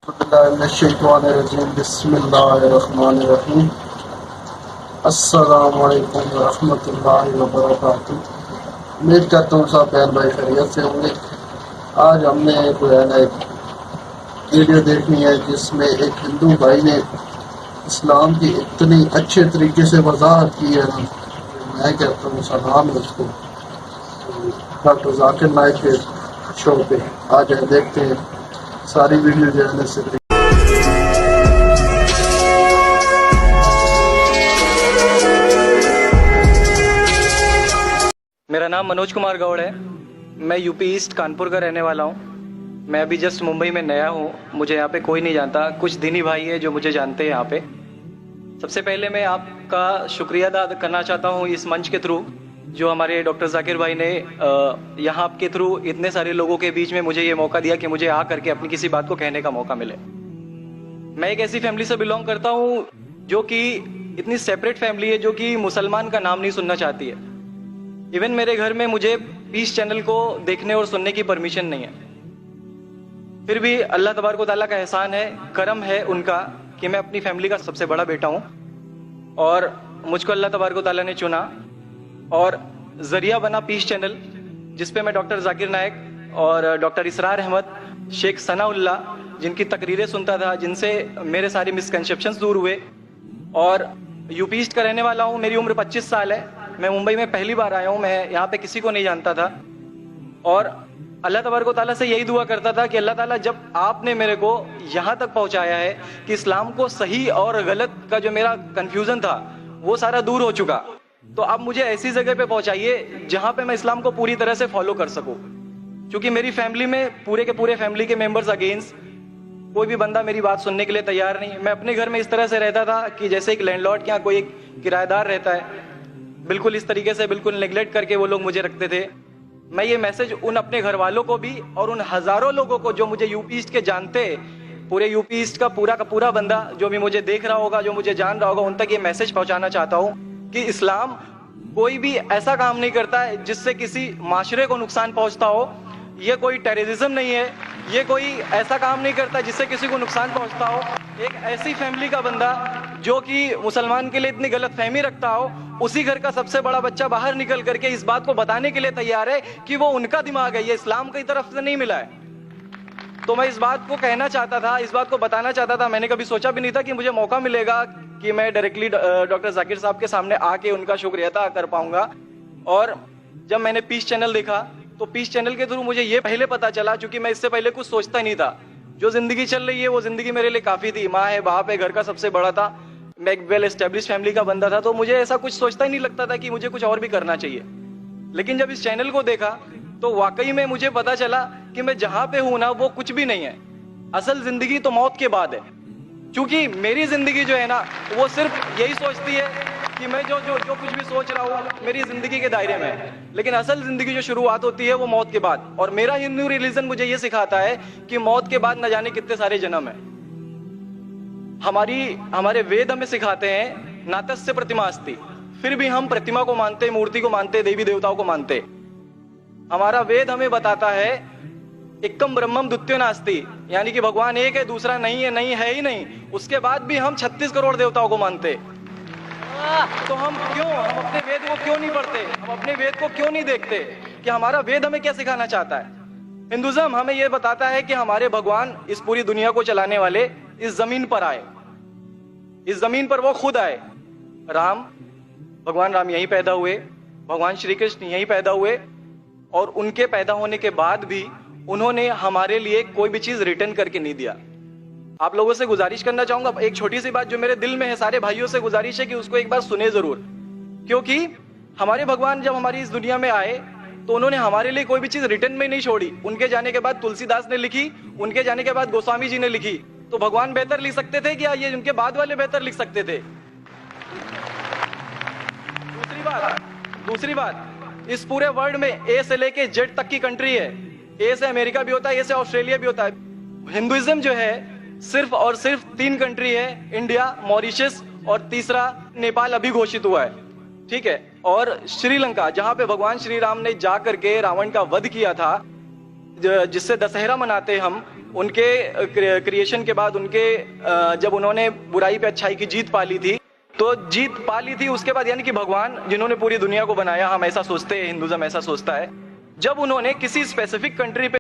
बिस्मिल्लाहिर्रहमानिर्रहीम। अस्सलामु अलैकुम रहमतुल्लाहि व बरकातुहू। उम्मीद करता हूँ सब बहन भाई खैरियत से होंगे। आज हमने जो है ना एक वीडियो देखनी है जिसमें एक हिंदू भाई ने इस्लाम की इतनी अच्छे तरीके से वजाहत की है ना, मैं कहता हूँ सलाम है उसको। डॉक्टर जाकिर नाइक के शो पे आज देखते हैं सारी वीडियो जो है ना। मेरा नाम मनोज कुमार गौड़ है। मैं यूपी ईस्ट कानपुर का रहने वाला हूँ। मैं अभी जस्ट मुंबई में नया हूँ, मुझे यहाँ पे कोई नहीं जानता। कुछ दिनी भाई है जो मुझे जानते हैं यहाँ पे। सबसे पहले मैं आपका शुक्रिया अदा करना चाहता हूँ इस मंच के थ्रू, जो हमारे डॉक्टर जाकिर भाई ने यहाँ आपके थ्रू इतने सारे लोगों के बीच में मुझे ये मौका दिया कि मुझे आ करके अपनी किसी बात को कहने का मौका मिले। मैं एक ऐसी फैमिली से बिलोंग करता हूँ जो कि इतनी सेपरेट फैमिली है, जो कि मुसलमान का नाम नहीं सुनना चाहती है। इवन मेरे घर में मुझे पीस चैनल को देखने और सुनने की परमिशन नहीं है। फिर भी अल्लाह तबारक व तआला का एहसान है, करम है उनका कि मैं अपनी फैमिली का सबसे बड़ा बेटा हूँ और मुझको अल्लाह तबारक व तआला ने चुना और जरिया बना पीस चैनल, जिसपे मैं डॉक्टर जाकिर नाइक और डॉक्टर इसरार अहमद, शेख सनाउल्ला जिनकी तकरीरें सुनता था, जिनसे मेरे सारे मिसकंसेप्शंस दूर हुए। और यूपी ईस्ट का रहने वाला हूँ। मेरी उम्र 25 साल है। मैं मुंबई में पहली बार आया हूँ। मैं यहाँ पे किसी को नहीं जानता था और अल्लाह तबारक व तआला से यही दुआ करता था कि अल्लाह ताला जब आपने मेरे को यहाँ तक पहुँचाया है कि इस्लाम को सही और गलत का जो मेरा कंफ्यूजन था वो सारा दूर हो चुका, तो अब मुझे ऐसी जगह पे पहुँचाइए जहाँ पे मैं इस्लाम को पूरी तरह से फॉलो कर सकूँ। क्योंकि मेरी फैमिली में पूरे के पूरे फैमिली के मेंबर्स अगेंस्ट, कोई भी बंदा मेरी बात सुनने के लिए तैयार नहीं। मैं अपने घर में इस तरह से रहता था कि जैसे एक लैंडलॉर्ड के यहाँ कोई एक किराएदार रहता है, बिल्कुल इस तरीके से बिल्कुल नेग्लेक्ट करके वो लोग मुझे रखते थे। मैं ये मैसेज उन अपने घर वालों को भी और उन हजारों लोगों को जो मुझे यूपी ईस्ट के जानते, पूरे यूपी ईस्ट का पूरा बंदा जो भी मुझे देख रहा होगा, जो मुझे जान रहा होगा, उन तक ये मैसेज पहुंचाना चाहता हूं कि इस्लाम कोई भी ऐसा काम नहीं करता है जिससे किसी माशरे को नुकसान पहुंचता हो। ये कोई टेररिज्म नहीं है, ये कोई ऐसा काम नहीं करता जिससे किसी को नुकसान पहुंचता हो। एक ऐसी फैमिली का बंदा जो कि मुसलमान के लिए इतनी गलत फहमी रखता हो, उसी घर का सबसे बड़ा बच्चा बाहर निकल करके इस बात को बताने के लिए तैयार है कि वो उनका दिमाग है, ये इस्लाम की तरफ से नहीं मिला है। तो मैं इस बात को कहना चाहता था, इस बात को बताना चाहता था। मैंने कभी सोचा भी नहीं था कि मुझे मौका मिलेगा कि मैं डायरेक्टली डॉक्टर जाकिर साहब के सामने आके उनका शुक्रिया अदा कर पाऊंगा। और जब मैंने पीस चैनल देखा तो पीस चैनल के थ्रू मुझे ये पहले पता चला, क्योंकि मैं इससे पहले कुछ सोचता नहीं था। जो जिंदगी चल रही है वो जिंदगी मेरे लिए काफी थी। माँ है, बाप है, घर का सबसे बड़ा था, मैं एक वेल एस्टेब्लिश फैमिली का बंदा था, तो मुझे ऐसा कुछ सोचता ही नहीं लगता था कि मुझे कुछ और भी करना चाहिए। लेकिन जब इस चैनल को देखा तो वाकई में मुझे पता चला कि मैं जहां पे हूं ना वो कुछ भी नहीं है। असल जिंदगी तो मौत के बाद है। क्योंकि मेरी जिंदगी जो है ना वो सिर्फ यही सोचती है कि मैं जो कुछ भी सोच रहा हूँ मेरी जिंदगी के दायरे में है, लेकिन असल जिंदगी जो शुरुआत होती है वो मौत के बाद। और मेरा हिंदू रिलीजन मुझे ये सिखाता है कि मौत के बाद न जाने कितने सारे जन्म है। हमारे वेद हमें सिखाते हैं नातस्य प्रतिमास्ति, फिर भी हम प्रतिमा को मानते, मूर्ति को मानते, देवी देवताओं को मानते। हमारा वेद हमें बताता है एकम ब्रह्मम द्वितीयो नास्ति, यानी कि भगवान एक है, दूसरा नहीं है, नहीं है ही नहीं। उसके बाद भी हम 36 करोड़ देवताओं को मानते। तो हम अपने वेद को क्यों नहीं पढ़ते, हम अपने वेद को क्यों नहीं देखते कि हमारा वेद हमें क्या सिखाना चाहता है। हिंदुज्म हमें यह बताता है कि हमारे भगवान इस पूरी दुनिया को चलाने वाले इस जमीन पर आए, इस जमीन पर वो खुद आए। भगवान राम यहीं पैदा हुए, भगवान श्री कृष्ण यहीं पैदा हुए, और उनके पैदा होने के बाद भी उन्होंने हमारे लिए कोई भी चीज रिटर्न करके नहीं दिया। आप लोगों से गुजारिश करना चाहूंगा, एक छोटी सी बात जो मेरे दिल में है, सारे भाइयों से गुजारिश है कि उसको एक बार सुने जरूर। क्योंकि हमारे भगवान जब हमारी इस दुनिया में आए तो उन्होंने हमारे लिए कोई भी चीज रिटर्न में नहीं छोड़ी। उनके जाने के बाद तुलसीदास ने लिखी, उनके जाने के बाद गोस्वामी जी ने लिखी। तो भगवान बेहतर लिख सकते थे क्या ये उनके बाद वाले बेहतर लिख सकते थे? दूसरी बात, इस पूरे वर्ल्ड में ए से लेके जेड तक की कंट्री है। ए से अमेरिका भी होता है, ए से ऑस्ट्रेलिया भी होता है। हिंदुइज्म जो है सिर्फ और सिर्फ 3 कंट्री है, इंडिया, मॉरिशस और तीसरा नेपाल अभी घोषित हुआ है, ठीक है। और श्रीलंका, जहां पे भगवान श्री राम ने जा करके रावण का वध किया था, जिससे दशहरा मनाते हैं हम, उनके क्रिएशन के बाद उनके जब उन्होंने बुराई पे अच्छाई की जीत पा ली थी, तो जीत पा ली थी उसके बाद, यानी कि भगवान जिन्होंने पूरी दुनिया को बनाया, हम ऐसा सोचते हैं, हिंदुज़म ऐसा सोचता है, जब उन्होंने किसी स्पेसिफिक कंट्री पे